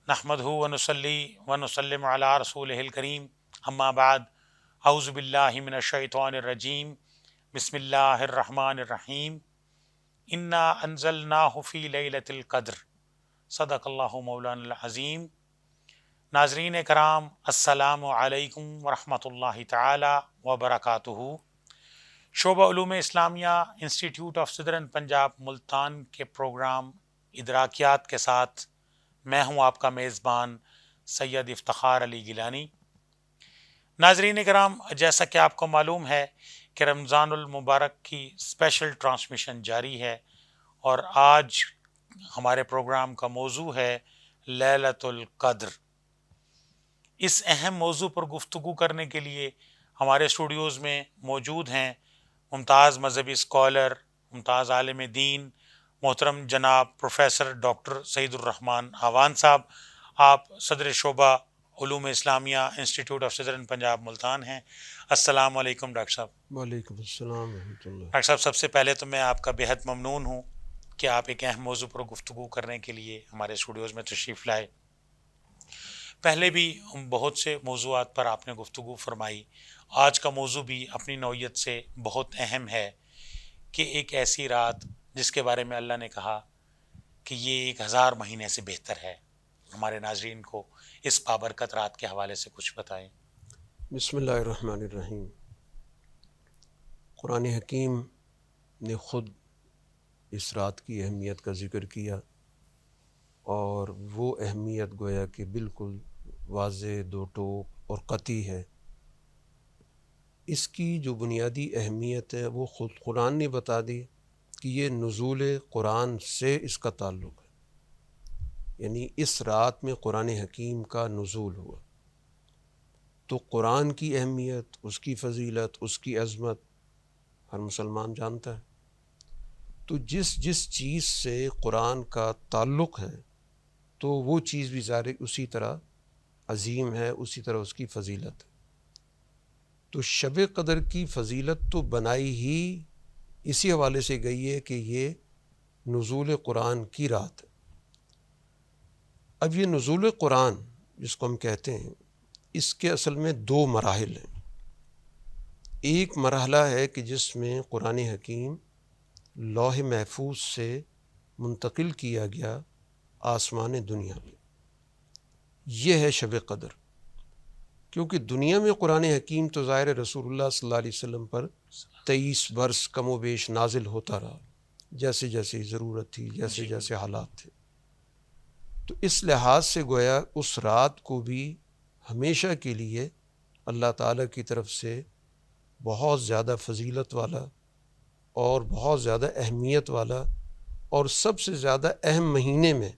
نحمدہ ونصلی ونسلم علی رسولہ الکریم اما بعد اعوذ باللہ من الشیطان الرجیم بسم اللہ الرحمن الرحیم انا انزلناہ فی لیلۃ القدر صدق اللہ مولانا العظیم۔ ناظرین کرام، السلام علیکم ورحمۃ اللہ تعالی وبرکاتہ۔ شعبہ علوم اسلامیہ institute of southern Punjab Multan کے پروگرام ادراکیات کے ساتھ میں ہوں آپ کا میزبان سید افتخار علی گیلانی۔ ناظرین کرام، جیسا کہ آپ کو معلوم ہے کہ رمضان المبارک کی اسپیشل ٹرانسمیشن جاری ہے، اور آج ہمارے پروگرام کا موضوع ہے لیلۃ القدر۔ اس اہم موضوع پر گفتگو کرنے کے لیے ہمارے اسٹوڈیوز میں موجود ہیں ممتاز مذہبی اسکالر، ممتاز عالم دین، محترم جناب پروفیسر ڈاکٹر سعید الرحمان آوان صاحب۔ آپ صدر شعبہ علوم اسلامیہ institute of southern Punjab Multan ہیں۔ السلام علیکم ڈاکٹر صاحب۔ وعلیکم السلام ورحمۃ اللہ۔ ڈاکٹر صاحب، سب سے پہلے تو میں آپ کا بےحد ممنون ہوں کہ آپ ایک اہم موضوع پر گفتگو کرنے کے لیے ہمارے اسٹوڈیوز میں تشریف لائے۔ پہلے بھی بہت سے موضوعات پر آپ نے گفتگو فرمائی، آج کا موضوع بھی اپنی نوعیت سے بہت اہم ہے کہ ایک ایسی رات جس کے بارے میں اللہ نے کہا کہ یہ 1000 مہینے سے بہتر ہے۔ ہمارے ناظرین کو اس بابرکت رات کے حوالے سے کچھ بتائیں۔ بسم اللہ الرحمن الرحیم۔ قرآن حکیم نے خود اس رات کی اہمیت کا ذکر کیا، اور وہ اہمیت گویا کہ بالکل واضح، دو ٹوک اور قطعی ہے۔ اس کی جو بنیادی اہمیت ہے وہ خود قرآن نے بتا دی کہ یہ نزول قرآن سے اس کا تعلق ہے، یعنی اس رات میں قرآن حکیم کا نزول ہوا۔ تو قرآن کی اہمیت، اس کی فضیلت، اس کی عظمت ہر مسلمان جانتا ہے۔ تو جس جس چیز سے قرآن کا تعلق ہے تو وہ چیز بھی ظاہر اسی طرح عظیم ہے، اسی طرح اس کی فضیلت ہے۔ تو شب قدر کی فضیلت تو بنائی ہی اسی حوالے سے گئی ہے کہ یہ نزول قرآن کی رات ہے۔ اب یہ نزول قرآن جس کو ہم کہتے ہیں، اس کے اصل میں 2 مراحل ہیں۔ ایک مرحلہ ہے کہ جس میں قرآن حکیم لوح محفوظ سے منتقل کیا گیا آسمان دنیا میں، یہ ہے شب قدر۔ کیونکہ دنیا میں قرآن حکیم تو ظاہر رسول اللہ صلی اللہ علیہ وسلم پر 23 برس کم و بیش نازل ہوتا رہا، جیسے جیسے ضرورت تھی، جیسے جیسے حالات تھے۔ تو اس لحاظ سے گویا اس رات کو بھی ہمیشہ کے لیے اللہ تعالیٰ کی طرف سے بہت زیادہ فضیلت والا اور بہت زیادہ اہمیت والا، اور سب سے زیادہ اہم مہینے میں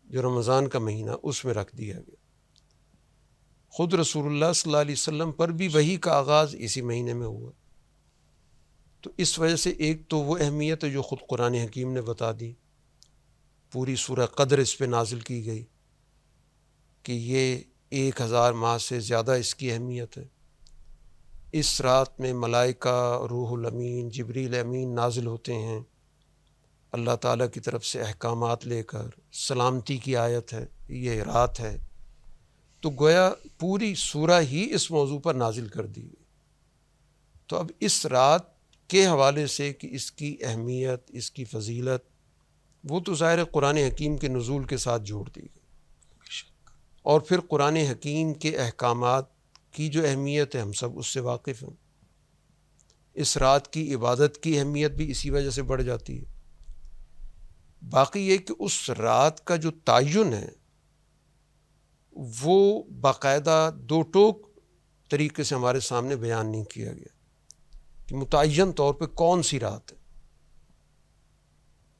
جو رمضان کا مہینہ، اس میں رکھ دیا گیا۔ خود رسول اللہ صلی اللہ علیہ وسلم پر بھی وحی کا آغاز اسی مہینے میں ہوا۔ تو اس وجہ سے ایک تو وہ اہمیت ہے جو خود قرآن حکیم نے بتا دی، پوری سورہ قدر اس پہ نازل کی گئی کہ یہ 1000 ماہ سے زیادہ اس کی اہمیت ہے۔ اس رات میں ملائکہ، روح الامین، جبریل امین نازل ہوتے ہیں اللہ تعالیٰ کی طرف سے احکامات لے کر، سلامتی کی آیت ہے، یہ رات ہے۔ تو گویا پوری سورہ ہی اس موضوع پر نازل کر دی گئی۔ تو اب اس رات کے حوالے سے کہ اس کی اہمیت، اس کی فضیلت، وہ تو ظاہر قرآن حکیم کے نزول کے ساتھ جوڑ دی گئی، اور پھر قرآن حکیم کے احکامات کی جو اہمیت ہے ہم سب اس سے واقف ہیں۔ اس رات کی عبادت کی اہمیت بھی اسی وجہ سے بڑھ جاتی ہے۔ باقی یہ کہ اس رات کا جو تعین ہے وہ باقاعدہ 2 ٹوک طریقے سے ہمارے سامنے بیان نہیں کیا گیا کہ متعین طور پہ کون سی رات ہے۔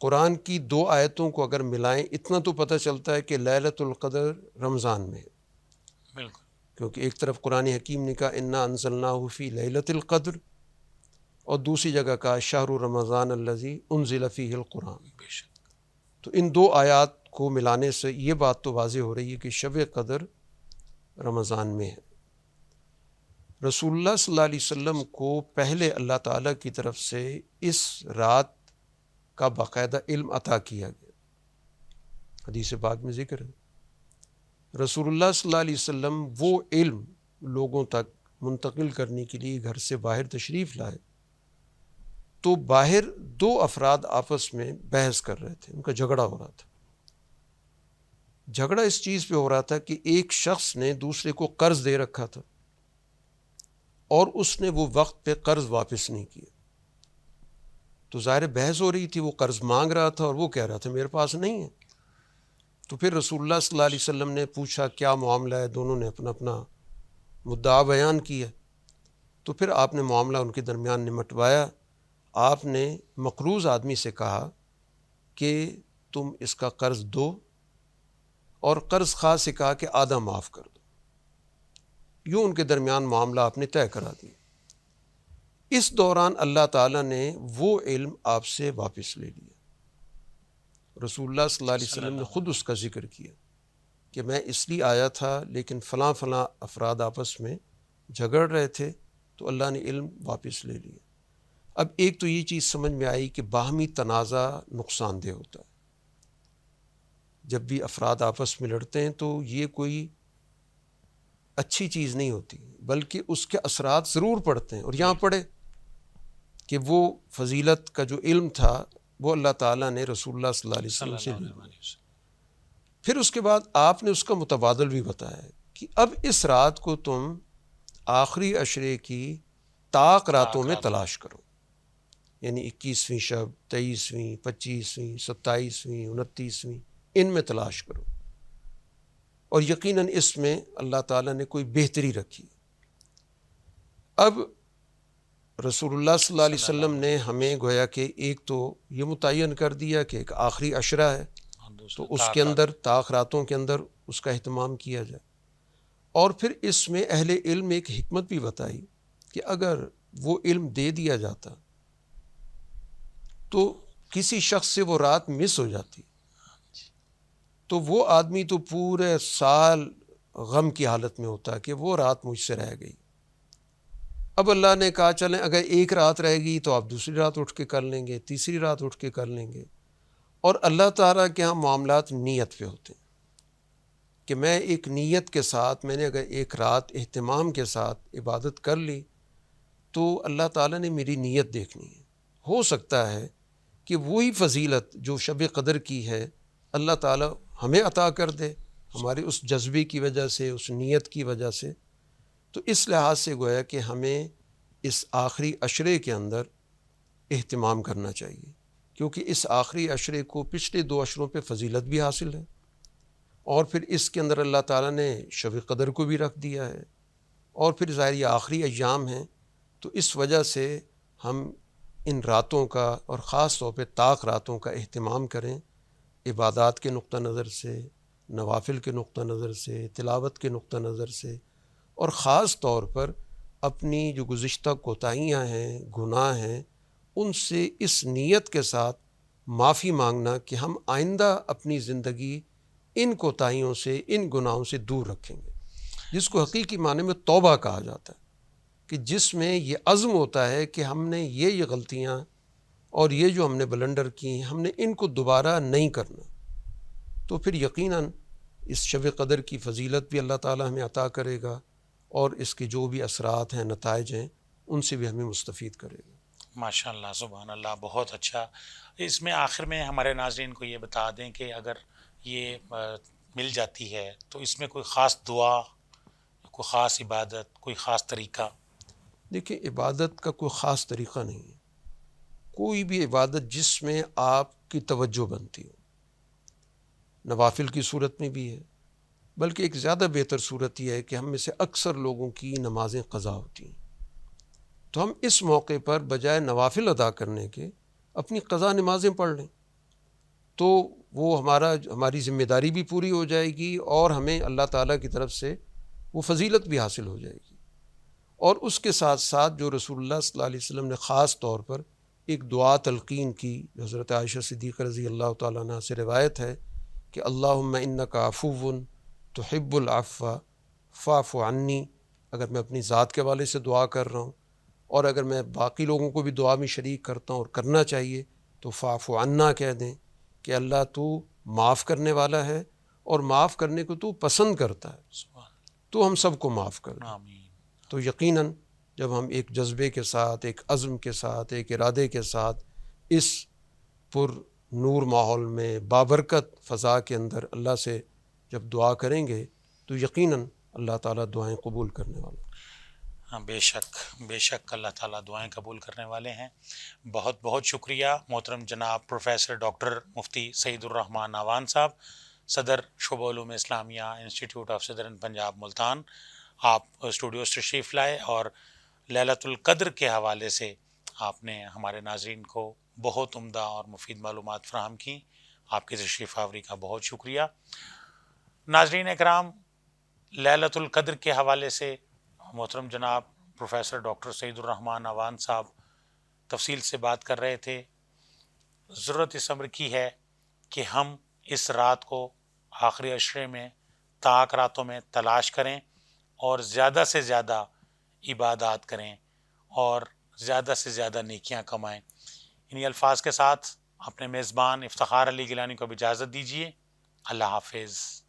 قرآن کی 2 آیتوں کو اگر ملائیں، اتنا تو پتہ چلتا ہے کہ لیلۃ القدر رمضان میں ہے، بالکل، کیونکہ ایک طرف قرآن حکیم نے کہا انا انزلناہ فی لیلۃ القدر، اور دوسری جگہ کہا شہر رمضان الذی انزل فیہ القرآن۔ بے شک۔ تو ان 2 آیات کو ملانے سے یہ بات تو واضح ہو رہی ہے کہ شب قدر رمضان میں ہے۔ رسول اللہ صلی اللہ علیہ وسلم کو پہلے اللہ تعالیٰ کی طرف سے اس رات کا باقاعدہ علم عطا کیا گیا، حدیث پاک میں ذکر ہے رسول اللہ صلی اللہ علیہ وسلم وہ علم لوگوں تک منتقل کرنے کے لیے گھر سے باہر تشریف لائے تو باہر دو افراد آپس میں بحث کر رہے تھے، ان کا جھگڑا ہو رہا تھا۔ جھگڑا اس چیز پہ ہو رہا تھا کہ ایک شخص نے دوسرے کو قرض دے رکھا تھا اور اس نے وہ وقت پہ قرض واپس نہیں کیا، تو ظاہر بحث ہو رہی تھی، وہ قرض مانگ رہا تھا اور وہ کہہ رہا تھا میرے پاس نہیں ہے۔ تو پھر رسول اللہ صلی اللہ علیہ وسلم نے پوچھا کیا معاملہ ہے، دونوں نے اپنا اپنا مدعا بیان کیا، تو پھر آپ نے معاملہ ان کے درمیان نمٹوایا۔ آپ نے مقروض آدمی سے کہا کہ تم اس کا قرض دو، اور قرض خواہ سے کہا کہ آدھا معاف کر دو۔ یوں ان کے درمیان معاملہ آپ نے طے کرا دیا۔ اس دوران اللہ تعالیٰ نے وہ علم آپ سے واپس لے لیا۔ رسول اللہ صلی اللہ علیہ وسلم نے خود اس کا ذکر کیا کہ میں اس لیے آیا تھا لیکن فلاں فلاں افراد آپس میں جھگڑ رہے تھے تو اللہ نے علم واپس لے لیا۔ اب ایک تو یہ چیز سمجھ میں آئی کہ باہمی تنازع نقصان دہ ہوتا ہے۔ جب بھی افراد آپس میں لڑتے ہیں تو یہ کوئی اچھی چیز نہیں ہوتی، بلکہ اس کے اثرات ضرور پڑتے ہیں، اور یہاں پڑے کہ وہ فضیلت کا جو علم تھا وہ اللہ تعالیٰ نے رسول اللہ صلی اللہ علیہ وسلم سے لیا۔ پھر اس کے بعد آپ نے اس کا متبادل بھی بتایا کہ اب اس رات کو تم آخری عشرے کی طاق راتوں میں تلاش کرو، یعنی 21ویں شب، 23ویں، 25ویں، 27ویں، 29ویں، ان میں تلاش کرو، اور یقیناً اس میں اللہ تعالیٰ نے کوئی بہتری رکھی۔ اب رسول اللہ صلی اللہ علیہ وسلم نے ہمیں گویا کہ ایک تو یہ متعین کر دیا کہ ایک آخری عشرہ ہے تو اس کے اندر طاق راتوں کے اندر اس کا اہتمام کیا جائے، اور پھر اس میں اہل علم ایک حکمت بھی بتائی کہ اگر وہ علم دے دیا جاتا تو کسی شخص سے وہ رات مس ہو جاتی تو وہ آدمی تو پورے سال غم کی حالت میں ہوتا کہ وہ رات مجھ سے رہ گئی۔ اب اللہ نے کہا چلیں اگر ایک رات رہ گئی تو آپ دوسری رات اٹھ کے کر لیں گے، تیسری رات اٹھ کے کر لیں گے، اور اللہ تعالیٰ کے ہاں معاملات نیت پہ ہوتے ہیں کہ میں ایک نیت کے ساتھ، میں نے اگر ایک رات اہتمام کے ساتھ عبادت کر لی تو اللہ تعالیٰ نے میری نیت دیکھنی ہے۔ ہو سکتا ہے کہ وہی فضیلت جو شب قدر کی ہے اللہ تعالیٰ ہمیں عطا کر دے ہمارے اس جذبے کی وجہ سے، اس نیت کی وجہ سے۔ تو اس لحاظ سے گویا کہ ہمیں اس آخری عشرے کے اندر اہتمام کرنا چاہیے، کیونکہ اس آخری عشرے کو پچھلے 2 عشروں پہ فضیلت بھی حاصل ہے، اور پھر اس کے اندر اللہ تعالیٰ نے شب قدر کو بھی رکھ دیا ہے، اور پھر ظاہر یہ آخری ایام ہیں تو اس وجہ سے ہم ان راتوں کا اور خاص طور پہ طاق راتوں کا اہتمام کریں، عبادات کے نقطہ نظر سے، نوافل کے نقطہ نظر سے، تلاوت کے نقطہ نظر سے، اور خاص طور پر اپنی جو گزشتہ کوتاہیاں ہیں، گناہ ہیں، ان سے اس نیت کے ساتھ معافی مانگنا کہ ہم آئندہ اپنی زندگی ان کوتاہیوں سے، ان گناہوں سے دور رکھیں گے، جس کو حقیقی معنی میں توبہ کہا جاتا ہے، کہ جس میں یہ عزم ہوتا ہے کہ ہم نے یہ غلطیاں اور یہ جو ہم نے بلنڈر کی ہیں ہم نے ان کو دوبارہ نہیں کرنا، تو پھر یقیناً اس شب قدر کی فضیلت بھی اللہ تعالیٰ ہمیں عطا کرے گا، اور اس کے جو بھی اثرات ہیں، نتائج ہیں، ان سے بھی ہمیں مستفید کرے گا۔ ماشاء اللہ، سبحان اللہ، بہت اچھا۔ اس میں آخر میں ہمارے ناظرین کو یہ بتا دیں کہ اگر یہ مل جاتی ہے تو اس میں کوئی خاص دعا، کوئی خاص عبادت، کوئی خاص طریقہ؟ دیکھیں، عبادت کا کوئی خاص طریقہ نہیں ہے، کوئی بھی عبادت جس میں آپ کی توجہ بنتی ہو، نوافل کی صورت میں بھی ہے، بلکہ ایک زیادہ بہتر صورت یہ ہے کہ ہم میں سے اکثر لوگوں کی نمازیں قضا ہوتی ہیں، تو ہم اس موقع پر بجائے نوافل ادا کرنے کے اپنی قضا نمازیں پڑھ لیں، تو وہ ہماری ذمہ داری بھی پوری ہو جائے گی، اور ہمیں اللہ تعالیٰ کی طرف سے وہ فضیلت بھی حاصل ہو جائے گی۔ اور اس کے ساتھ ساتھ جو رسول اللہ صلی اللہ علیہ وسلم نے خاص طور پر ایک دعا تلقین کی، جو حضرت عائشہ صدیقہ رضی اللہ تعالیٰ عنہ سے روایت ہے کہ اللہم انک عفو تحب العفو فاعف عنی، اگر میں اپنی ذات کے حوالے سے دعا کر رہا ہوں، اور اگر میں باقی لوگوں کو بھی دعا میں شریک کرتا ہوں اور کرنا چاہیے، تو فاعف عنا کہہ دیں کہ اللہ تو معاف کرنے والا ہے اور معاف کرنے کو تو پسند کرتا ہے، سبحان تو ہم سب کو معاف کر دیں۔ آمین۔ تو یقیناً جب ہم ایک جذبے کے ساتھ، ایک عزم کے ساتھ، ایک ارادے کے ساتھ اس پر نور ماحول میں بابرکت فضا کے اندر اللہ سے جب دعا کریں گے تو یقیناً اللہ تعالیٰ دعائیں قبول کرنے والا۔ ہاں، بے شک اللہ تعالیٰ دعائیں قبول کرنے والے ہیں۔ بہت بہت شکریہ محترم جناب پروفیسر ڈاکٹر مفتی سعید الرحمان ناوان صاحب، صدر شعبہ علوم اسلامیہ انسٹیٹیوٹ آف صدرن پنجاب ملتان۔ آپ اسٹوڈیو سے تشریف لائے اور لیلۃ القدر کے حوالے سے آپ نے ہمارے ناظرین کو بہت عمدہ اور مفید معلومات فراہم کی۔ آپ کی تشریف آوری کا بہت شکریہ۔ ناظرین اکرام، لیلۃ القدر کے حوالے سے محترم جناب پروفیسر ڈاکٹر سعید الرحمان ناوان صاحب تفصیل سے بات کر رہے تھے۔ ضرورت اس امر کی ہے کہ ہم اس رات کو آخری عشرے میں طاق راتوں میں تلاش کریں اور زیادہ سے زیادہ عبادات کریں اور زیادہ سے زیادہ نیکیاں کمائیں۔ انہی الفاظ کے ساتھ اپنے میزبان افتخار علی گیلانی کو بھی اجازت دیجیے۔ اللہ حافظ۔